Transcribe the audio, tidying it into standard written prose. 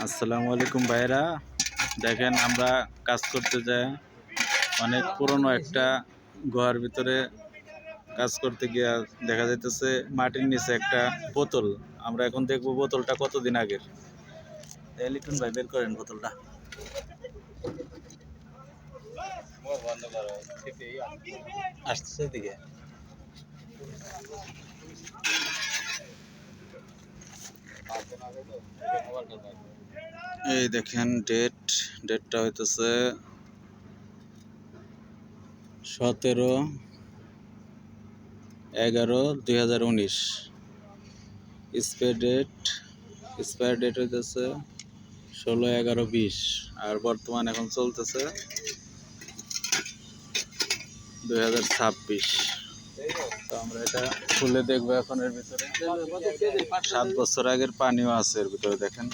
আসসালামু আলাইকুম ভাইরা। দেখেন আমরা কাজ করতে যাই অনেক পুরনো একটা গুহার ভিতরে কাজ করতে গিয়ে দেখা যাইতেছে মাটির নিচে একটা বোতল। আমরা এখন দেখব বোতলটা কতদিন আগের। লিটন ভাই বের করেন বোতলটা। আসতেছে দিকে এই দেখেন ডেটটা হইতেছে 17/11/2019। এক্সপায়ার ডেট হইতেছে 16/11/20 আর বর্তমান এখন চলতেছে 2026। তো আমরা এটা খুলে দেখবো এখন। এর ভিতরে 7 বছর আগের পানিও আছে এর ভিতরে। দেখেন